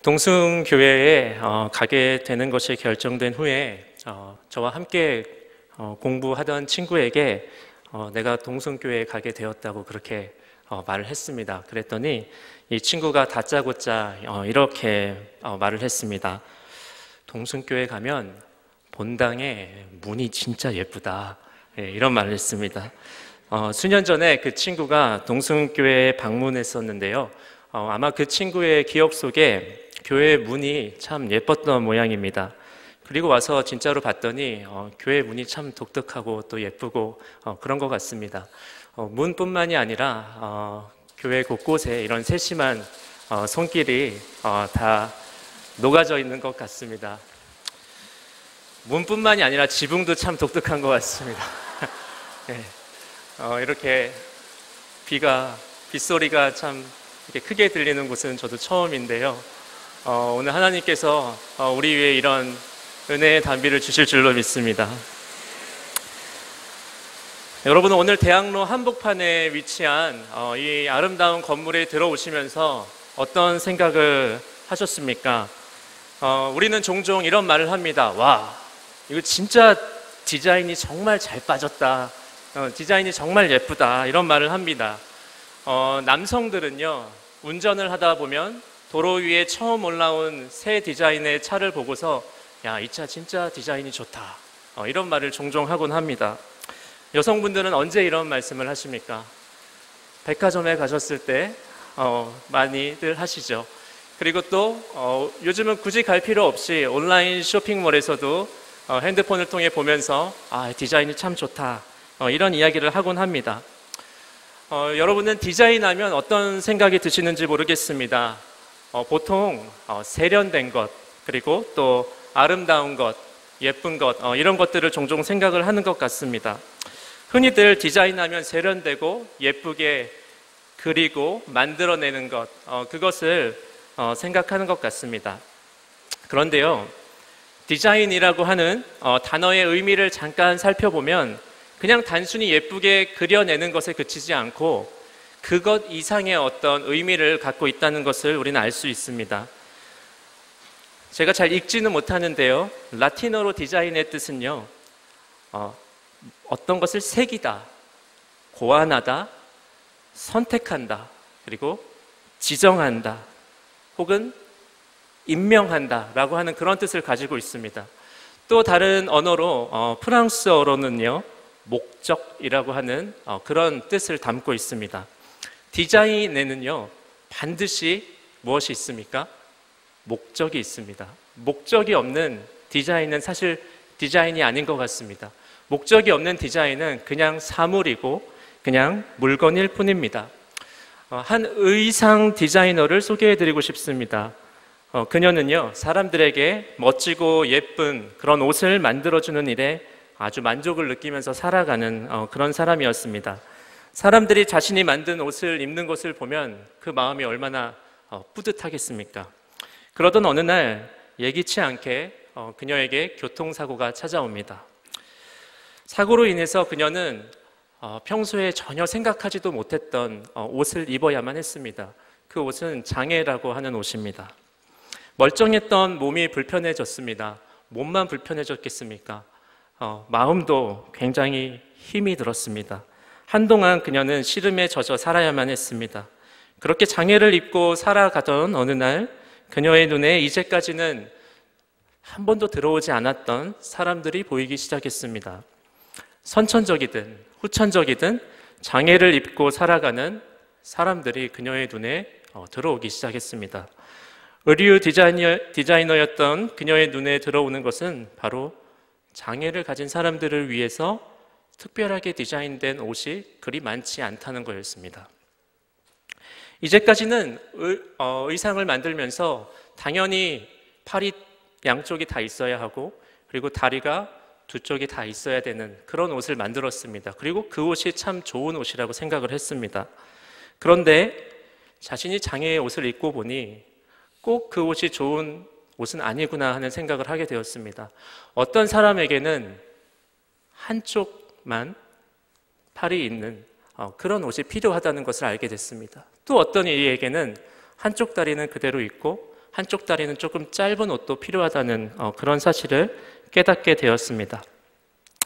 동승교회에 가게 되는 것이 결정된 후에 저와 함께 공부하던 친구에게 내가 동승교회에 가게 되었다고 그렇게 말을 했습니다. 그랬더니 이 친구가 다짜고짜 이렇게 말을 했습니다. 동승교회 가면 본당에 문이 진짜 예쁘다, 이런 말을 했습니다. 수년 전에 그 친구가 동승교회에 방문했었는데요. 아마 그 친구의 기억 속에 교회 문이 참 예뻤던 모양입니다. 그리고 와서 진짜로 봤더니 교회 문이 참 독특하고 또 예쁘고 그런 것 같습니다. 문뿐만이 아니라 교회 곳곳에 이런 세심한 손길이 다 녹아져 있는 것 같습니다. 문뿐만이 아니라 지붕도 참 독특한 것 같습니다. 네. 이렇게 빗소리가 참 이렇게 크게 들리는 곳은 저도 처음인데요. 오늘 하나님께서 우리 위해 이런 은혜의 단비를 주실 줄로 믿습니다. 여러분은 오늘 대학로 한복판에 위치한 이 아름다운 건물에 들어오시면서 어떤 생각을 하셨습니까? 우리는 종종 이런 말을 합니다. 와, 이거 진짜 디자인이 정말 잘 빠졌다. 디자인이 정말 예쁘다. 이런 말을 합니다. 남성들은요, 운전을 하다 보면 도로 위에 처음 올라온 새 디자인의 차를 보고서 야, 이 차 진짜 디자인이 좋다, 이런 말을 종종 하곤 합니다. 여성분들은 언제 이런 말씀을 하십니까? 백화점에 가셨을 때 많이들 하시죠. 그리고 또 요즘은 굳이 갈 필요 없이 온라인 쇼핑몰에서도 핸드폰을 통해 보면서 아, 디자인이 참 좋다, 이런 이야기를 하곤 합니다. 여러분은 디자인하면 어떤 생각이 드시는지 모르겠습니다. 보통 세련된 것, 그리고 또 아름다운 것, 예쁜 것, 이런 것들을 종종 생각을 하는 것 같습니다. 흔히들 디자인하면 세련되고 예쁘게 그리고 만들어내는 것, 그것을 생각하는 것 같습니다. 그런데요, 디자인이라고 하는 단어의 의미를 잠깐 살펴보면 그냥 단순히 예쁘게 그려내는 것에 그치지 않고 그것 이상의 어떤 의미를 갖고 있다는 것을 우리는 알 수 있습니다. 제가 잘 읽지는 못하는데요, 라틴어로 디자인의 뜻은요, 어떤 것을 새기다, 고안하다, 선택한다, 그리고 지정한다, 혹은 임명한다 라고 하는 그런 뜻을 가지고 있습니다. 또 다른 언어로 프랑스어로는요, 목적이라고 하는 그런 뜻을 담고 있습니다. 디자인에는요, 반드시 무엇이 있습니까? 목적이 있습니다. 목적이 없는 디자인은 사실 디자인이 아닌 것 같습니다. 목적이 없는 디자인은 그냥 사물이고 그냥 물건일 뿐입니다. 한 의상 디자이너를 소개해드리고 싶습니다. 그녀는요, 사람들에게 멋지고 예쁜 그런 옷을 만들어주는 일에 아주 만족을 느끼면서 살아가는 그런 사람이었습니다. 사람들이 자신이 만든 옷을 입는 것을 보면 그 마음이 얼마나 뿌듯하겠습니까? 그러던 어느 날 예기치 않게 그녀에게 교통사고가 찾아옵니다. 사고로 인해서 그녀는 평소에 전혀 생각하지도 못했던 옷을 입어야만 했습니다. 그 옷은 장애라고 하는 옷입니다. 멀쩡했던 몸이 불편해졌습니다. 몸만 불편해졌겠습니까? 마음도 굉장히 힘이 들었습니다. 한동안 그녀는 시름에 젖어 살아야만 했습니다. 그렇게 장애를 입고 살아가던 어느 날 그녀의 눈에 이제까지는 한 번도 들어오지 않았던 사람들이 보이기 시작했습니다. 선천적이든 후천적이든 장애를 입고 살아가는 사람들이 그녀의 눈에 들어오기 시작했습니다. 의류 디자이너였던 그녀의 눈에 들어오는 것은 바로 장애를 가진 사람들을 위해서 특별하게 디자인된 옷이 그리 많지 않다는 거였습니다. 이제까지는 의상을 만들면서 당연히 팔이 양쪽이 다 있어야 하고 그리고 다리가 두 쪽이 다 있어야 되는 그런 옷을 만들었습니다. 그리고 그 옷이 참 좋은 옷이라고 생각을 했습니다. 그런데 자신이 장애의 옷을 입고 보니 꼭 그 옷이 좋은 옷은 아니구나 하는 생각을 하게 되었습니다. 어떤 사람에게는 한쪽만 팔이 있는 그런 옷이 필요하다는 것을 알게 됐습니다. 또 어떤 이에게는 한쪽 다리는 그대로 있고 한쪽 다리는 조금 짧은 옷도 필요하다는 그런 사실을 깨닫게 되었습니다.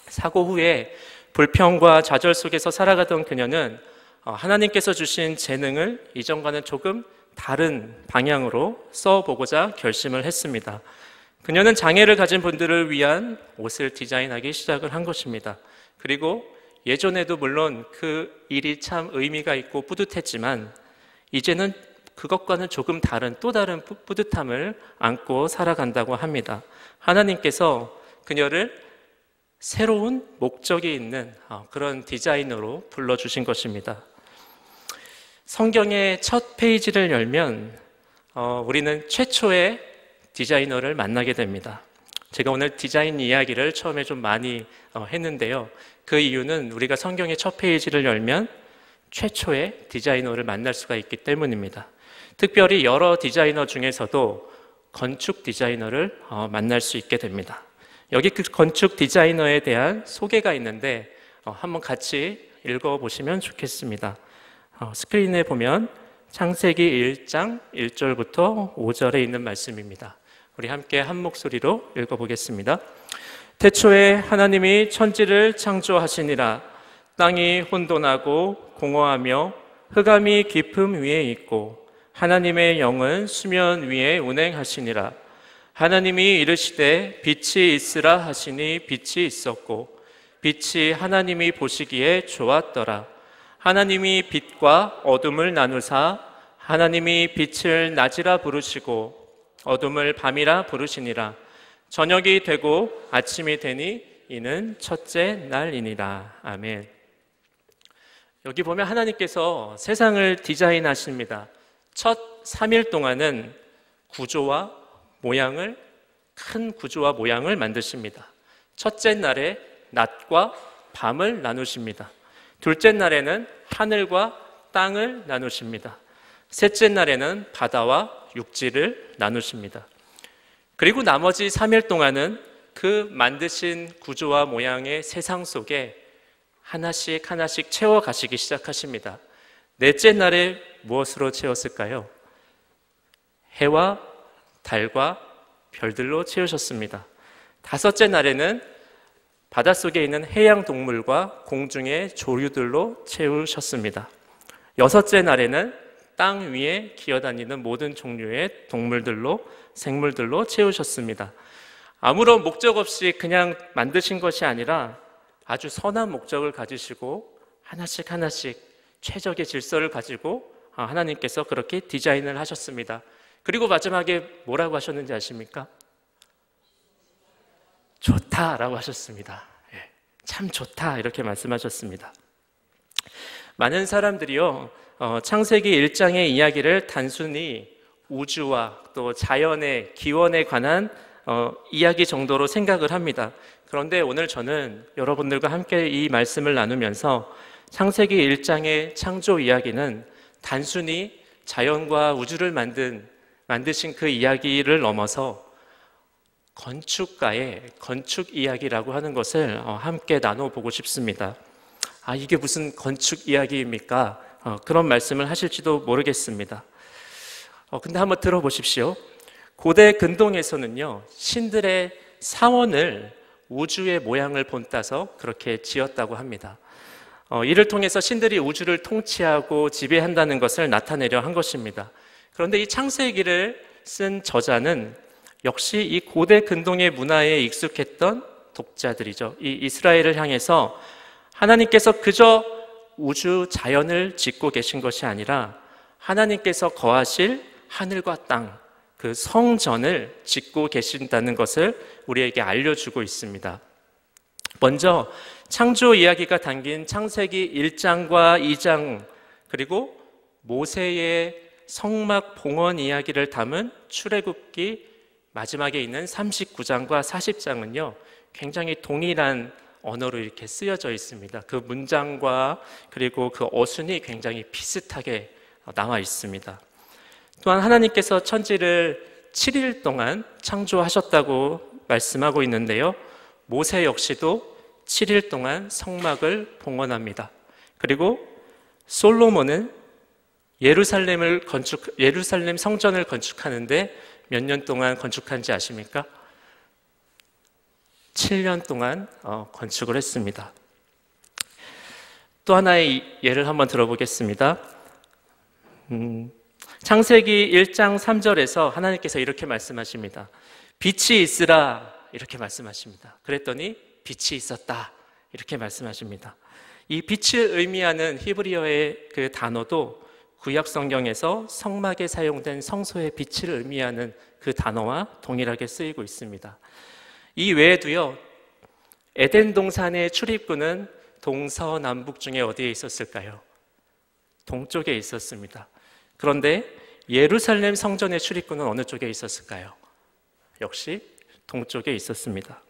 사고 후에 불평과 좌절 속에서 살아가던 그녀는 하나님께서 주신 재능을 이전과는 조금 다른 방향으로 써보고자 결심을 했습니다. 그녀는 장애를 가진 분들을 위한 옷을 디자인하기 시작을 한 것입니다. 그리고 예전에도 물론 그 일이 참 의미가 있고 뿌듯했지만 이제는 그것과는 조금 다른 또 다른 뿌듯함을 안고 살아간다고 합니다. 하나님께서 그녀를 새로운 목적이 있는 그런 디자이너로 불러주신 것입니다. 성경의 첫 페이지를 열면 우리는 최초의 디자이너를 만나게 됩니다. 제가 오늘 디자인 이야기를 처음에 좀 많이 했는데요. 그 이유는 우리가 성경의 첫 페이지를 열면 최초의 디자이너를 만날 수가 있기 때문입니다. 특별히 여러 디자이너 중에서도 건축 디자이너를 만날 수 있게 됩니다. 여기 그 건축 디자이너에 대한 소개가 있는데 한번 같이 읽어보시면 좋겠습니다. 스크린에 보면 창세기 1장 1절부터 5절에 있는 말씀입니다. 우리 함께 한 목소리로 읽어보겠습니다. 태초에 하나님이 천지를 창조하시니라. 땅이 혼돈하고 공허하며 흑암이 깊음 위에 있고 하나님의 영은 수면 위에 운행하시니라. 하나님이 이르시되 빛이 있으라 하시니 빛이 있었고 빛이 하나님이 보시기에 좋았더라. 하나님이 빛과 어둠을 나누사 하나님이 빛을 낮이라 부르시고 어둠을 밤이라 부르시니라. 저녁이 되고 아침이 되니 이는 첫째 날이니라. 아멘. 여기 보면 하나님께서 세상을 디자인하십니다. 첫 3일 동안은 큰 구조와 모양을 만드십니다. 첫째 날에 낮과 밤을 나누십니다. 둘째 날에는 하늘과 땅을 나누십니다. 셋째 날에는 바다와 육지를 나누십니다. 그리고 나머지 3일 동안은 그 만드신 구조와 모양의 세상 속에 하나씩 채워가시기 시작하십니다. 넷째 날에 무엇으로 채웠을까요? 해와 달과 별들로 채우셨습니다. 다섯째 날에는 바닷속에 있는 해양 동물과 공중의 조류들로 채우셨습니다. 여섯째 날에는 땅 위에 기어다니는 모든 종류의 동물들로, 생물들로 채우셨습니다. 아무런 목적 없이 그냥 만드신 것이 아니라 아주 선한 목적을 가지시고 하나씩 최적의 질서를 가지고 하나님께서 그렇게 디자인을 하셨습니다. 그리고 마지막에 뭐라고 하셨는지 아십니까? 좋다라고 하셨습니다. 참 좋다 이렇게 말씀하셨습니다. 많은 사람들이요 창세기 1장의 이야기를 단순히 우주와 또 자연의 기원에 관한 이야기 정도로 생각을 합니다. 그런데 오늘 저는 여러분들과 함께 이 말씀을 나누면서 창세기 1장의 창조 이야기는 단순히 자연과 우주를 만드신 그 이야기를 넘어서 건축가의 건축 이야기라고 하는 것을 함께 나눠보고 싶습니다. 이게 무슨 건축 이야기입니까? 그런 말씀을 하실지도 모르겠습니다. 근데 한번 들어보십시오. 고대 근동에서는요, 신들의 사원을 우주의 모양을 본따서 그렇게 지었다고 합니다. 이를 통해서 신들이 우주를 통치하고 지배한다는 것을 나타내려 한 것입니다. 그런데 이 창세기를 쓴 저자는 역시 이 고대 근동의 문화에 익숙했던 독자들이죠. 이 이스라엘을 향해서 하나님께서 그저 우주 자연을 짓고 계신 것이 아니라 하나님께서 거하실 하늘과 땅, 그 성전을 짓고 계신다는 것을 우리에게 알려주고 있습니다. 먼저 창조 이야기가 담긴 창세기 1장과 2장 그리고 모세의 성막 봉헌 이야기를 담은 출애굽기 마지막에 있는 39장과 40장은요 굉장히 동일한 언어로 이렇게 쓰여져 있습니다. 그 문장과 그리고 그 어순이 굉장히 비슷하게 나와 있습니다. 또한 하나님께서 천지를 7일 동안 창조하셨다고 말씀하고 있는데요, 모세 역시도 7일 동안 성막을 봉헌합니다. 그리고 솔로몬은 예루살렘 성전을 건축하는데 몇 년 동안 건축한지 아십니까? 7년 동안 건축을 했습니다. 또 하나의 예를 한번 들어보겠습니다. 창세기 1장 3절에서 하나님께서 이렇게 말씀하십니다. 빛이 있으라 이렇게 말씀하십니다. 그랬더니 빛이 있었다 이렇게 말씀하십니다. 이 빛을 의미하는 히브리어의 그 단어도 구약 성경에서 성막에 사용된 성소의 빛을 의미하는 그 단어와 동일하게 쓰이고 있습니다. 이 외에도요, 에덴 동산의 출입구는 동서남북 중에 어디에 있었을까요? 동쪽에 있었습니다. 그런데 예루살렘 성전의 출입구는 어느 쪽에 있었을까요? 역시 동쪽에 있었습니다.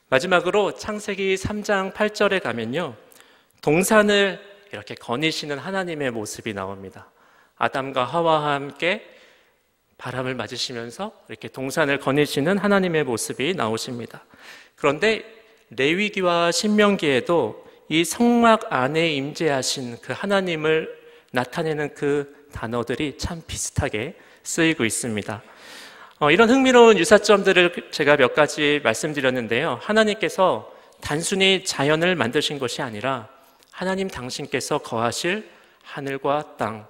마지막으로 창세기 3장 8절에 가면요, 동산을 이렇게 거니시는 하나님의 모습이 나옵니다. 아담과 하와와 함께 바람을 맞으시면서 이렇게 동산을 거니시는 하나님의 모습이 나오십니다. 그런데 레위기와 신명기에도 이 성막 안에 임재하신 그 하나님을 나타내는 그 단어들이 참 비슷하게 쓰이고 있습니다. 이런 흥미로운 유사점들을 제가 몇 가지 말씀드렸는데요. 하나님께서 단순히 자연을 만드신 것이 아니라 하나님 당신께서 거하실 하늘과 땅,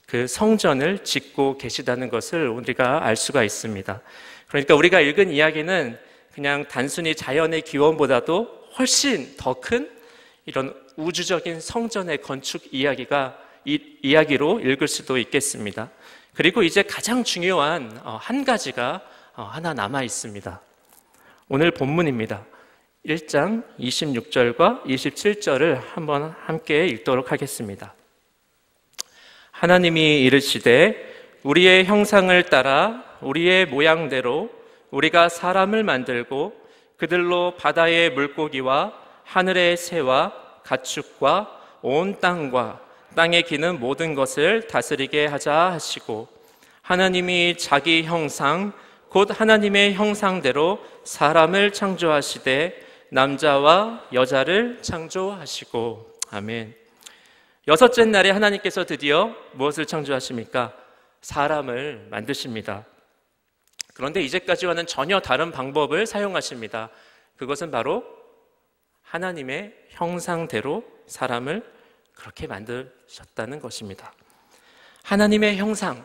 그 성전을 짓고 계시다는 것을 우리가 알 수가 있습니다. 그러니까 우리가 읽은 이야기는 그냥 단순히 자연의 기원보다도 훨씬 더 큰 이런 우주적인 성전의 건축 이야기로 읽을 수도 있겠습니다. 그리고 이제 가장 중요한 한 가지가 하나 남아 있습니다. 오늘 본문입니다. 1장 26절과 27절을 한번 함께 읽도록 하겠습니다. 하나님이 이르시되 우리의 형상을 따라 우리의 모양대로 우리가 사람을 만들고 그들로 바다의 물고기와 하늘의 새와 가축과 온 땅과 땅에 기는 모든 것을 다스리게 하자 하시고 하나님이 자기 형상 곧 하나님의 형상대로 사람을 창조하시되 남자와 여자를 창조하시고 아멘. 여섯째 날에 하나님께서 드디어 무엇을 창조하십니까? 사람을 만드십니다. 그런데 이제까지와는 전혀 다른 방법을 사용하십니다. 그것은 바로 하나님의 형상대로 사람을 그렇게 만드셨다는 것입니다. 하나님의 형상,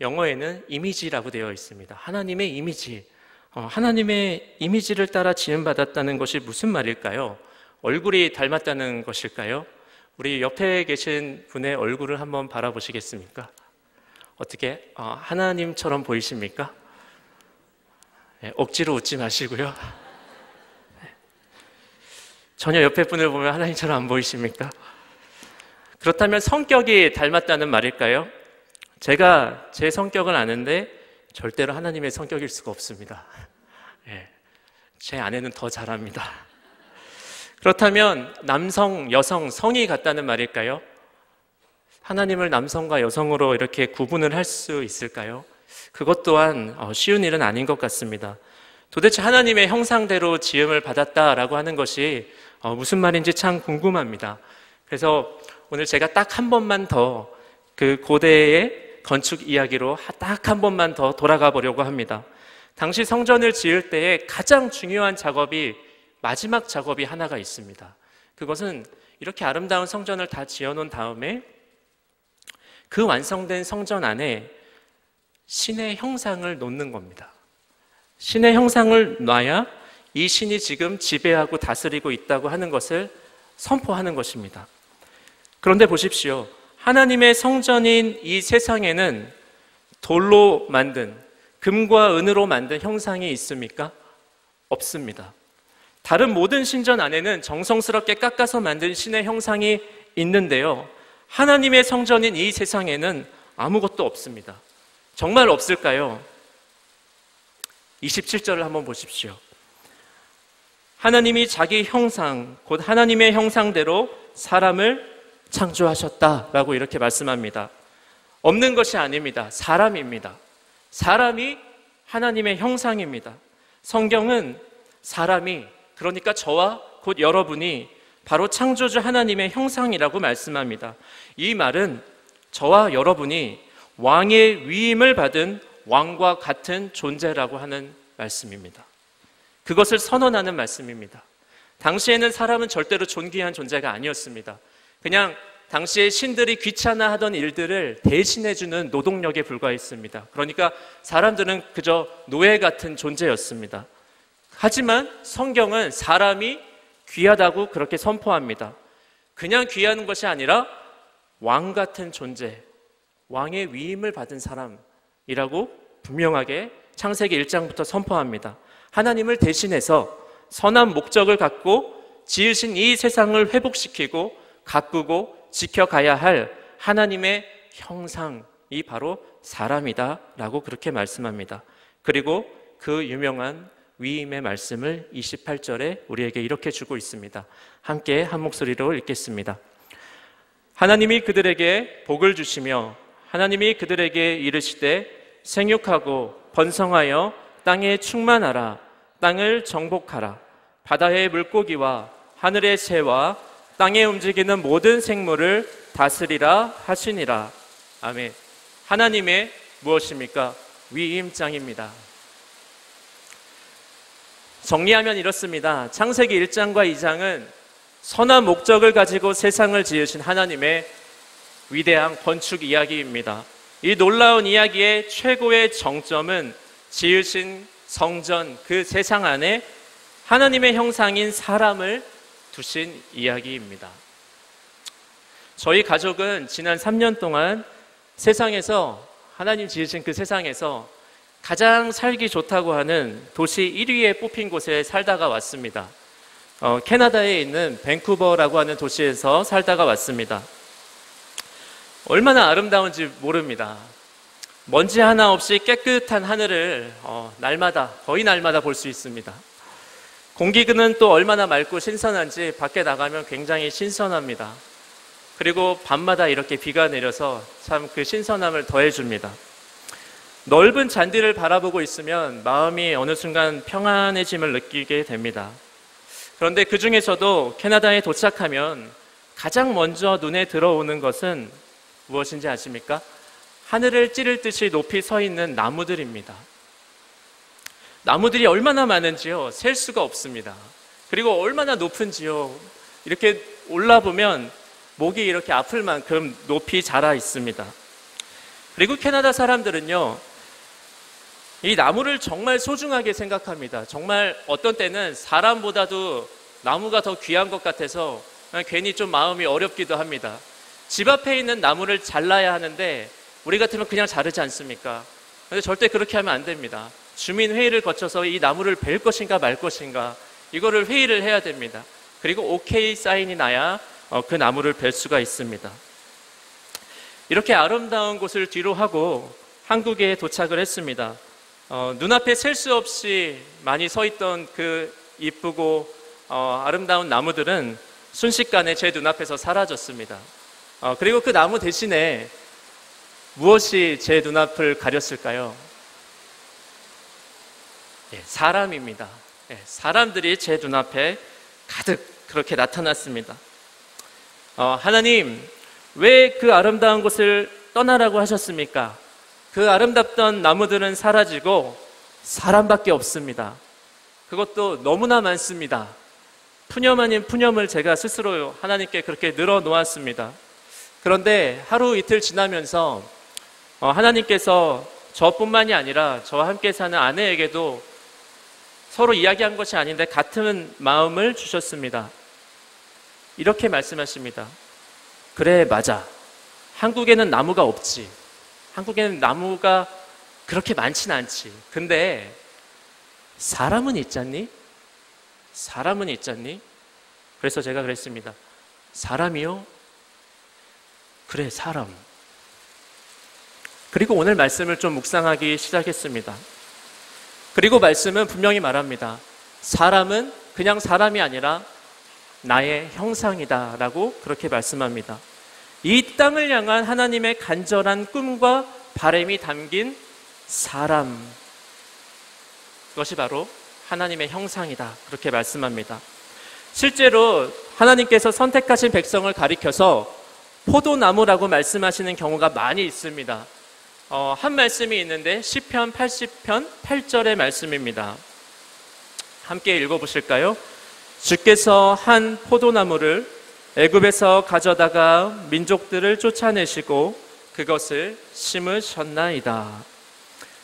영어에는 이미지라고 되어 있습니다. 하나님의 이미지, 하나님의 이미지를 따라 지음받았다는 것이 무슨 말일까요? 얼굴이 닮았다는 것일까요? 우리 옆에 계신 분의 얼굴을 한번 바라보시겠습니까? 어떻게 하나님처럼 보이십니까? 네, 억지로 웃지 마시고요. 전혀 옆에 분을 보면 하나님처럼 안 보이십니까? 그렇다면 성격이 닮았다는 말일까요? 제가 제 성격은 아는데 절대로 하나님의 성격일 수가 없습니다. 네, 제 아내는 더 잘합니다. 그렇다면 남성, 여성, 성이 같다는 말일까요? 하나님을 남성과 여성으로 이렇게 구분을 할 수 있을까요? 그것 또한 쉬운 일은 아닌 것 같습니다. 도대체 하나님의 형상대로 지음을 받았다라고 하는 것이 무슨 말인지 참 궁금합니다. 그래서 오늘 제가 딱 한 번만 더 그 고대의 건축 이야기로 딱 한 번만 더 돌아가 보려고 합니다. 당시 성전을 지을 때에 가장 중요한 작업이 마지막 작업이 하나가 있습니다. 그것은 이렇게 아름다운 성전을 다 지어놓은 다음에 그 완성된 성전 안에 신의 형상을 놓는 겁니다. 신의 형상을 놔야 이 신이 지금 지배하고 다스리고 있다고 하는 것을 선포하는 것입니다. 그런데 보십시오. 하나님의 성전인 이 세상에는 돌로 만든, 금과 은으로 만든 형상이 있습니까? 없습니다. 다른 모든 신전 안에는 정성스럽게 깎아서 만든 신의 형상이 있는데요. 하나님의 성전인 이 세상에는 아무것도 없습니다. 정말 없을까요? 27절을 한번 보십시오. 하나님이 자기 형상, 곧 하나님의 형상대로 사람을 창조하셨다라고 이렇게 말씀합니다. 없는 것이 아닙니다. 사람입니다. 사람이 하나님의 형상입니다. 성경은 사람이, 그러니까 저와 곧 여러분이 바로 창조주 하나님의 형상이라고 말씀합니다. 이 말은 저와 여러분이 왕의 위임을 받은 왕과 같은 존재라고 하는 말씀입니다. 그것을 선언하는 말씀입니다. 당시에는 사람은 절대로 존귀한 존재가 아니었습니다. 그냥 당시에 신들이 귀찮아하던 일들을 대신해주는 노동력에 불과했습니다. 그러니까 사람들은 그저 노예 같은 존재였습니다. 하지만 성경은 사람이 귀하다고 그렇게 선포합니다. 그냥 귀한 것이 아니라 왕 같은 존재, 왕의 위임을 받은 사람이라고 분명하게 창세기 1장부터 선포합니다. 하나님을 대신해서 선한 목적을 갖고 지으신 이 세상을 회복시키고 가꾸고 지켜가야 할 하나님의 형상이 바로 사람이다 라고 그렇게 말씀합니다. 그리고 그 유명한 위임의 말씀을 28절에 우리에게 이렇게 주고 있습니다. 함께 한 목소리로 읽겠습니다. 하나님이 그들에게 복을 주시며 하나님이 그들에게 이르시되 생육하고 번성하여 땅에 충만하라. 땅을 정복하라. 바다의 물고기와 하늘의 새와 땅에 움직이는 모든 생물을 다스리라 하시니라. 아멘. 하나님의 무엇입니까? 위임장입니다. 정리하면 이렇습니다. 창세기 1장과 2장은 선한 목적을 가지고 세상을 지으신 하나님의 위대한 건축 이야기입니다. 이 놀라운 이야기의 최고의 정점은 지으신 성전, 그 세상 안에 하나님의 형상인 사람을 두신 이야기입니다. 저희 가족은 지난 3년 동안 세상에서, 하나님 지으신 그 세상에서 가장 살기 좋다고 하는 도시 1위에 뽑힌 곳에 살다가 왔습니다. 캐나다에 있는 밴쿠버라고 하는 도시에서 살다가 왔습니다. 얼마나 아름다운지 모릅니다. 먼지 하나 없이 깨끗한 하늘을 거의 날마다 볼 수 있습니다. 공기는 또 얼마나 맑고 신선한지 밖에 나가면 굉장히 신선합니다. 그리고 밤마다 이렇게 비가 내려서 참 그 신선함을 더해줍니다. 넓은 잔디를 바라보고 있으면 마음이 어느 순간 평안해짐을 느끼게 됩니다. 그런데 그 중에서도 캐나다에 도착하면 가장 먼저 눈에 들어오는 것은 무엇인지 아십니까? 하늘을 찌를 듯이 높이 서 있는 나무들입니다. 나무들이 얼마나 많은지요? 셀 수가 없습니다. 그리고 얼마나 높은지요? 이렇게 올라보면 목이 이렇게 아플 만큼 높이 자라 있습니다. 그리고 캐나다 사람들은요, 이 나무를 정말 소중하게 생각합니다. 정말 어떤 때는 사람보다도 나무가 더 귀한 것 같아서 괜히 좀 마음이 어렵기도 합니다. 집 앞에 있는 나무를 잘라야 하는데 우리 같으면 그냥 자르지 않습니까? 그런데 절대 그렇게 하면 안 됩니다. 주민회의를 거쳐서 이 나무를 벨 것인가 말 것인가, 이거를 회의를 해야 됩니다. 그리고 오케이 사인이 나야 그 나무를 벨 수가 있습니다. 이렇게 아름다운 곳을 뒤로 하고 한국에 도착을 했습니다. 눈앞에 셀 수 없이 많이 서 있던 그 이쁘고 아름다운 나무들은 순식간에 제 눈앞에서 사라졌습니다. 그리고 그 나무 대신에 무엇이 제 눈앞을 가렸을까요? 사람입니다. 사람들이 제 눈앞에 가득 그렇게 나타났습니다. 하나님, 왜 그 아름다운 곳을 떠나라고 하셨습니까? 그 아름답던 나무들은 사라지고 사람밖에 없습니다. 그것도 너무나 많습니다. 푸념 아닌 푸념을 제가 스스로 하나님께 그렇게 늘어놓았습니다. 그런데 하루 이틀 지나면서 하나님께서 저뿐만이 아니라 저와 함께 사는 아내에게도 서로 이야기한 것이 아닌데 같은 마음을 주셨습니다. 이렇게 말씀하십니다. 그래, 맞아. 한국에는 나무가 없지. 한국에는 나무가 그렇게 많진 않지. 근데 사람은 있잖니? 사람은 있잖니? 그래서 제가 그랬습니다. 사람이요? 그래, 사람. 그리고 오늘 말씀을 좀 묵상하기 시작했습니다. 그리고 말씀은 분명히 말합니다. 사람은 그냥 사람이 아니라 나의 형상이다 라고 그렇게 말씀합니다. 이 땅을 향한 하나님의 간절한 꿈과 바람이 담긴 사람, 그것이 바로 하나님의 형상이다 그렇게 말씀합니다. 실제로 하나님께서 선택하신 백성을 가리켜서 포도나무라고 말씀하시는 경우가 많이 있습니다. 한 말씀이 있는데 시편 80편 8절의 말씀입니다. 함께 읽어보실까요? 주께서 한 포도나무를 애굽에서 가져다가 민족들을 쫓아내시고 그것을 심으셨나이다.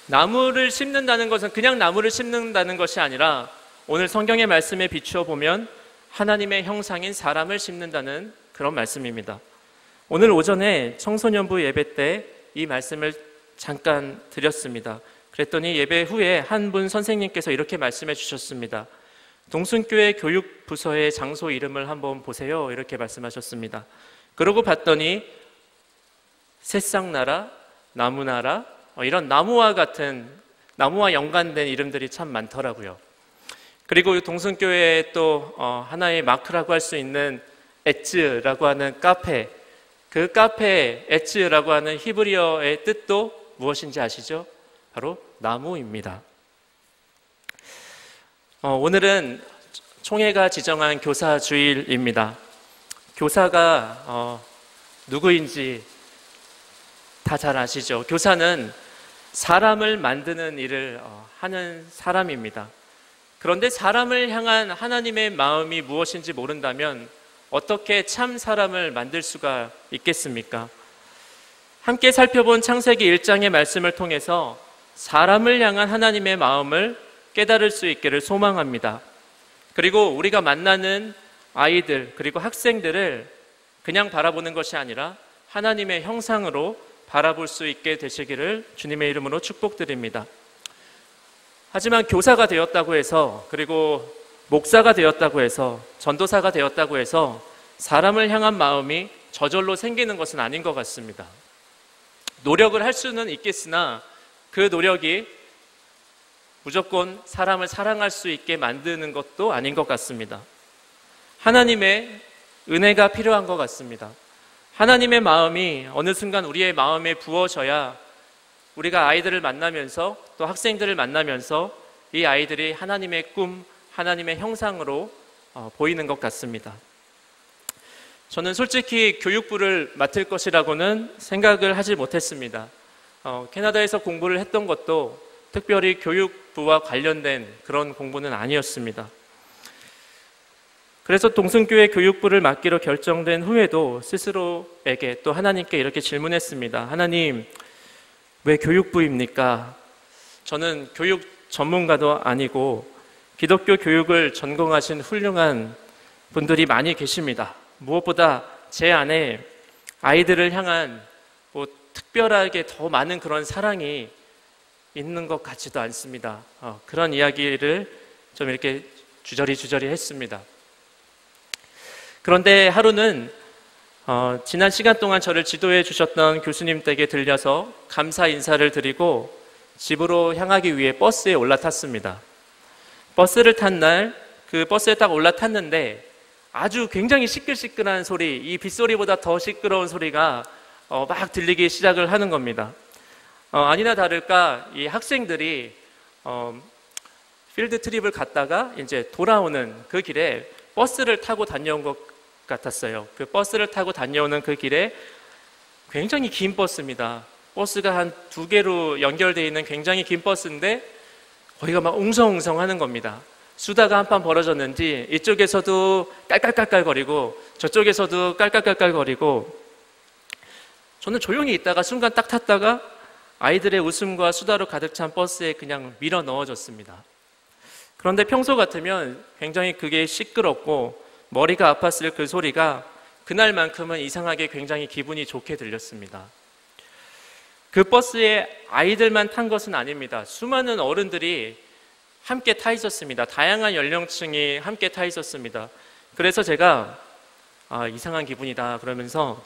나무를 심는다는 것은 그냥 나무를 심는다는 것이 아니라 오늘 성경의 말씀에 비추어 보면 하나님의 형상인 사람을 심는다는 그런 말씀입니다. 오늘 오전에 청소년부 예배 때 이 말씀을 잠깐 드렸습니다. 그랬더니 예배 후에 한 분 선생님께서 이렇게 말씀해 주셨습니다. 동순교회 교육부서의 장소 이름을 한번 보세요. 이렇게 말씀하셨습니다. 그러고 봤더니 새싹나라, 나무나라, 이런 나무와 같은, 나무와 연관된 이름들이 참 많더라고요. 그리고 동순교회에 또 하나의 마크라고 할 수 있는 에츠라고 하는 카페, 그 카페 에츠라고 하는 히브리어의 뜻도 무엇인지 아시죠? 바로 나무입니다. 오늘은 총회가 지정한 교사 주일입니다. 교사가 누구인지 다 잘 아시죠? 교사는 사람을 만드는 일을 하는 사람입니다. 그런데 사람을 향한 하나님의 마음이 무엇인지 모른다면 어떻게 참 사람을 만들 수가 있겠습니까? 함께 살펴본 창세기 1장의 말씀을 통해서 사람을 향한 하나님의 마음을 깨달을 수 있기를 소망합니다. 그리고 우리가 만나는 아이들 그리고 학생들을 그냥 바라보는 것이 아니라 하나님의 형상으로 바라볼 수 있게 되시기를 주님의 이름으로 축복드립니다. 하지만 교사가 되었다고 해서, 그리고 목사가 되었다고 해서, 전도사가 되었다고 해서 사람을 향한 마음이 저절로 생기는 것은 아닌 것 같습니다. 노력을 할 수는 있겠으나 그 노력이 무조건 사람을 사랑할 수 있게 만드는 것도 아닌 것 같습니다. 하나님의 은혜가 필요한 것 같습니다. 하나님의 마음이 어느 순간 우리의 마음에 부어져야 우리가 아이들을 만나면서 또 학생들을 만나면서 이 아이들이 하나님의 꿈, 하나님의 형상으로 보이는 것 같습니다. 저는 솔직히 교육부를 맡을 것이라고는 생각을 하지 못했습니다. 캐나다에서 공부를 했던 것도 특별히 교육부와 관련된 그런 공부는 아니었습니다. 그래서 동순교회 교육부를 맡기로 결정된 후에도 스스로에게 또 하나님께 이렇게 질문했습니다. 하나님, 왜 교육부입니까? 저는 교육 전문가도 아니고 기독교 교육을 전공하신 훌륭한 분들이 많이 계십니다. 무엇보다 제 안에 아이들을 향한 특별하게 더 많은 그런 사랑이 있는 것 같지도 않습니다. 그런 이야기를 좀 이렇게 주저리 했습니다. 그런데 하루는 지난 시간 동안 저를 지도해 주셨던 교수님 댁에 들려서 감사 인사를 드리고 집으로 향하기 위해 버스에 올라탔습니다. 버스를 탄 날 그 버스에 딱 올라탔는데 아주 굉장히 시끌시끌한 소리, 이 빗소리보다 더 시끄러운 소리가 막 들리기 시작을 하는 겁니다. 아니나 다를까 이 학생들이 필드 트립을 갔다가 이제 돌아오는 그 길에 버스를 타고 다녀온 것 같았어요. 그 버스를 타고 다녀오는 그 길에 굉장히 긴 버스입니다. 버스가 한 2개로 연결되어 있는 굉장히 긴 버스인데 거기가 막 웅성웅성 하는 겁니다. 수다가 한판 벌어졌는지 이쪽에서도 깔깔깔깔거리고 저쪽에서도 깔깔깔깔거리고 저는 조용히 있다가 순간 딱 탔다가 아이들의 웃음과 수다로 가득 찬 버스에 그냥 밀어 넣어졌습니다. 그런데 평소 같으면 굉장히 그게 시끄럽고 머리가 아팠을 그 소리가 그날만큼은 이상하게 굉장히 기분이 좋게 들렸습니다. 그 버스에 아이들만 탄 것은 아닙니다. 수많은 어른들이 함께 타 있었습니다. 다양한 연령층이 함께 타 있었습니다. 그래서 제가 이상한 기분이다 그러면서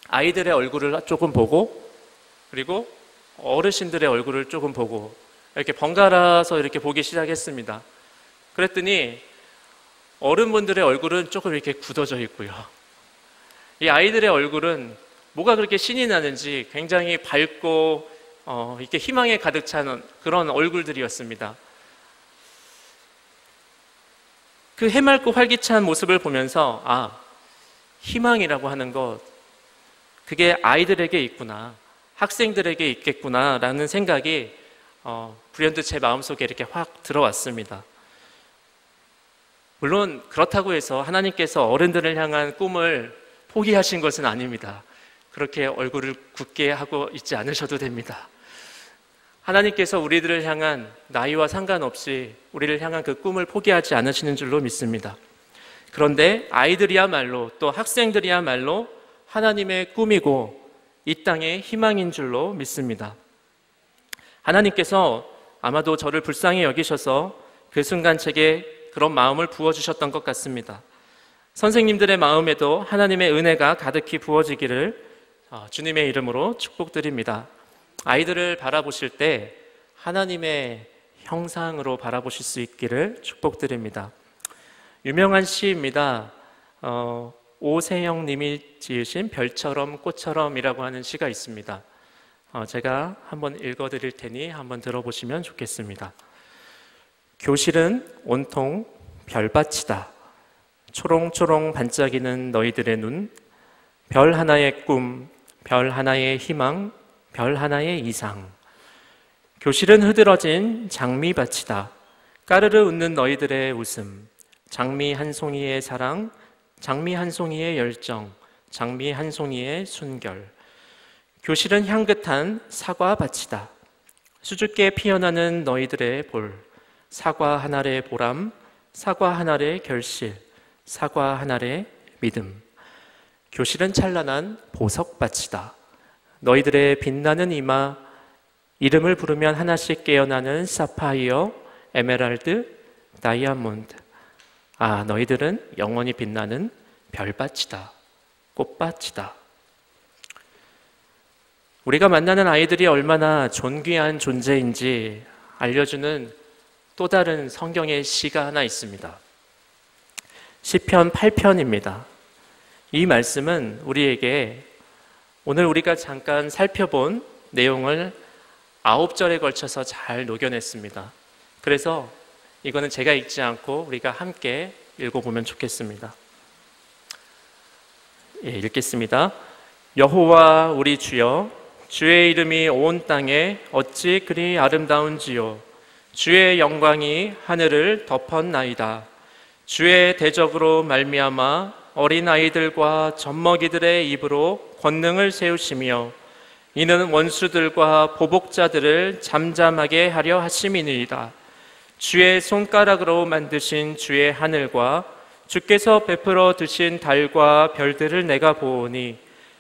아이들의 얼굴을 조금 보고 그리고 어르신들의 얼굴을 조금 보고 이렇게 번갈아서 이렇게 보기 시작했습니다. 그랬더니 어른분들의 얼굴은 조금 이렇게 굳어져 있고요. 이 아이들의 얼굴은 뭐가 그렇게 신이 나는지 굉장히 밝고 이렇게 희망에 가득 찬 그런 얼굴들이었습니다. 그 해맑고 활기찬 모습을 보면서 희망이라고 하는 것 그게 아이들에게 있구나. 학생들에게 있겠구나라는 생각이 불현듯 제 마음속에 이렇게 확 들어왔습니다. 물론 그렇다고 해서 하나님께서 어른들을 향한 꿈을 포기하신 것은 아닙니다. 그렇게 얼굴을 굳게 하고 있지 않으셔도 됩니다. 하나님께서 우리들을 향한 나이와 상관없이 우리를 향한 그 꿈을 포기하지 않으시는 줄로 믿습니다. 그런데 아이들이야말로 또 학생들이야말로 하나님의 꿈이고 이 땅의 희망인 줄로 믿습니다. 하나님께서 아마도 저를 불쌍히 여기셔서 그 순간 제게 그런 마음을 부어주셨던 것 같습니다. 선생님들의 마음에도 하나님의 은혜가 가득히 부어지기를 주님의 이름으로 축복드립니다. 아이들을 바라보실 때 하나님의 형상으로 바라보실 수 있기를 축복드립니다. 유명한 시입니다. 오세영 님이 지으신 별처럼 꽃처럼이라고 하는 시가 있습니다. 제가 한번 읽어드릴 테니 한번 들어보시면 좋겠습니다. 교실은 온통 별밭이다. 초롱초롱 반짝이는 너희들의 눈, 별 하나의 꿈, 별 하나의 희망, 별 하나의 이상. 교실은 흐드러진 장미밭이다. 까르르 웃는 너희들의 웃음, 장미 한 송이의 사랑, 장미 한 송이의 열정, 장미 한 송이의 순결. 교실은 향긋한 사과밭이다. 수줍게 피어나는 너희들의 볼, 사과 한 알의 보람, 사과 한 알의 결실, 사과 한 알의 믿음. 교실은 찬란한 보석밭이다. 너희들의 빛나는 이마, 이름을 부르면 하나씩 깨어나는 사파이어, 에메랄드, 다이아몬드. 너희들은 영원히 빛나는 별밭이다. 꽃밭이다. 우리가 만나는 아이들이 얼마나 존귀한 존재인지 알려주는 또 다른 성경의 시가 하나 있습니다. 시편 8편입니다. 이 말씀은 우리에게 오늘 우리가 잠깐 살펴본 내용을 9절에 걸쳐서 잘 녹여냈습니다. 그래서 이거는 제가 읽지 않고 우리가 함께 읽어보면 좋겠습니다. 읽겠습니다. 여호와 우리 주여, 주의 이름이 온 땅에 어찌 그리 아름다운지요. 주의 영광이 하늘을 덮었나이다. 주의 대적으로 말미암아 어린아이들과 젖먹이들의 입으로 권능을 세우시며 이는 원수들과 보복자들을 잠잠하게 하려 하심이니이다. 주의 손가락으로 만드신 주의 하늘과 주께서 베풀어 두신 달과 별들을 내가 보오니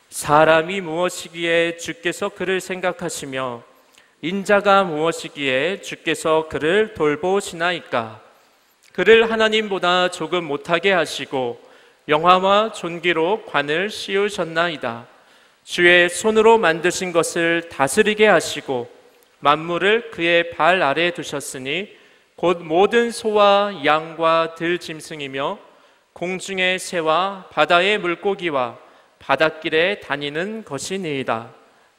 사람이 무엇이기에 주께서 그를 생각하시며 인자가 무엇이기에 주께서 그를 돌보시나이까. 그를 하나님보다 조금 못하게 하시고 영화와 존귀로 관을 씌우셨나이다. 주의 손으로 만드신 것을 다스리게 하시고 만물을 그의 발 아래에 두셨으니 곧 모든 소와 양과 들짐승이며 공중의 새와 바다의 물고기와 바닷길에 다니는 것이니이다.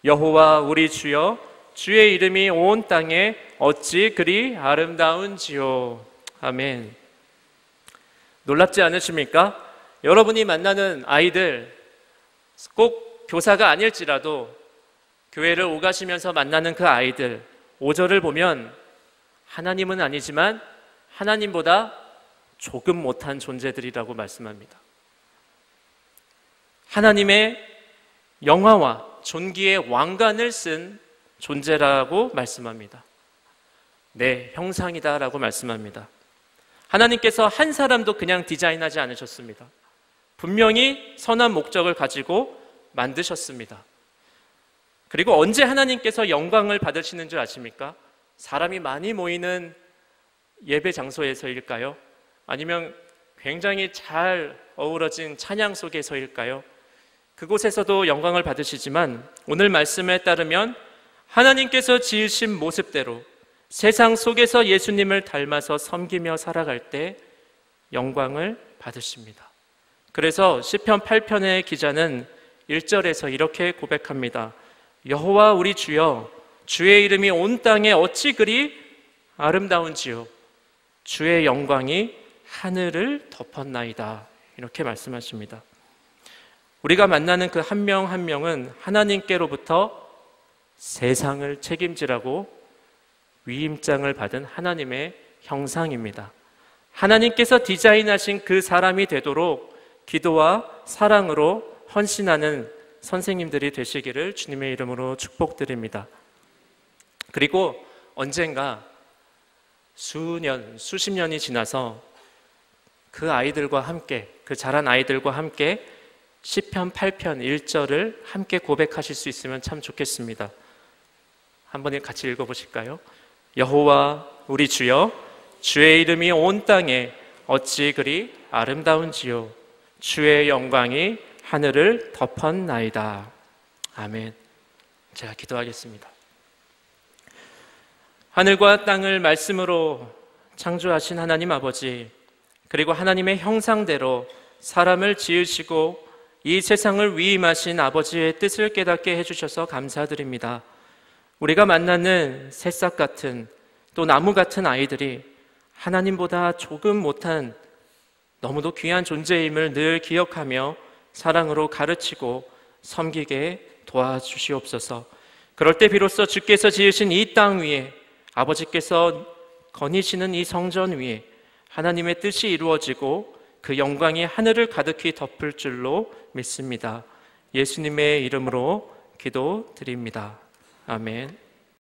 여호와 우리 주여, 주의 이름이 온 땅에 어찌 그리 아름다운지요. 아멘. 놀랍지 않으십니까? 여러분이 만나는 아이들, 꼭 교사가 아닐지라도 교회를 오가시면서 만나는 그 아이들, 5절을 보면 하나님은 아니지만 하나님보다 조금 못한 존재들이라고 말씀합니다. 하나님의 영화와 존귀의 왕관을 쓴 존재라고 말씀합니다. 내 형상이다라고 말씀합니다. 하나님께서 한 사람도 그냥 디자인하지 않으셨습니다. 분명히 선한 목적을 가지고 만드셨습니다. 그리고 언제 하나님께서 영광을 받으시는 줄 아십니까? 사람이 많이 모이는 예배 장소에서일까요? 아니면 굉장히 잘 어우러진 찬양 속에서일까요? 그곳에서도 영광을 받으시지만 오늘 말씀에 따르면 하나님께서 지으신 모습대로 세상 속에서 예수님을 닮아서 섬기며 살아갈 때 영광을 받으십니다. 그래서 시편 8편의 기자는 1절에서 이렇게 고백합니다. 여호와 우리 주여, 주의 이름이 온 땅에 어찌 그리 아름다운지요. 주의 영광이 하늘을 덮었나이다. 이렇게 말씀하십니다. 우리가 만나는 그 한 명 한 명은 하나님께로부터 세상을 책임지라고 위임장을 받은 하나님의 형상입니다. 하나님께서 디자인하신 그 사람이 되도록 기도와 사랑으로 헌신하는 선생님들이 되시기를 주님의 이름으로 축복드립니다. 그리고 언젠가 수년, 수십 년이 지나서 그 아이들과 함께, 그 자란 아이들과 함께 시편 8편 1절을 함께 고백하실 수 있으면 참 좋겠습니다. 한번 같이 읽어보실까요? 여호와 우리 주여, 주의 이름이 온 땅에 어찌 그리 아름다운지요, 주의 영광이 하늘을 덮었나이다. 아멘. 제가 기도하겠습니다. 하늘과 땅을 말씀으로 창조하신 하나님 아버지, 그리고 하나님의 형상대로 사람을 지으시고 이 세상을 위임하신 아버지의 뜻을 깨닫게 해주셔서 감사드립니다. 우리가 만나는 새싹 같은, 또 나무 같은 아이들이 하나님보다 조금 못한 너무도 귀한 존재임을 늘 기억하며 사랑으로 가르치고 섬기게 도와주시옵소서. 그럴 때 비로소 주께서 지으신 이 땅 위에, 아버지께서 거니시는 이 성전 위에 하나님의 뜻이 이루어지고 그 영광이 하늘을 가득히 덮을 줄로 믿습니다. 예수님의 이름으로 기도드립니다. 아멘.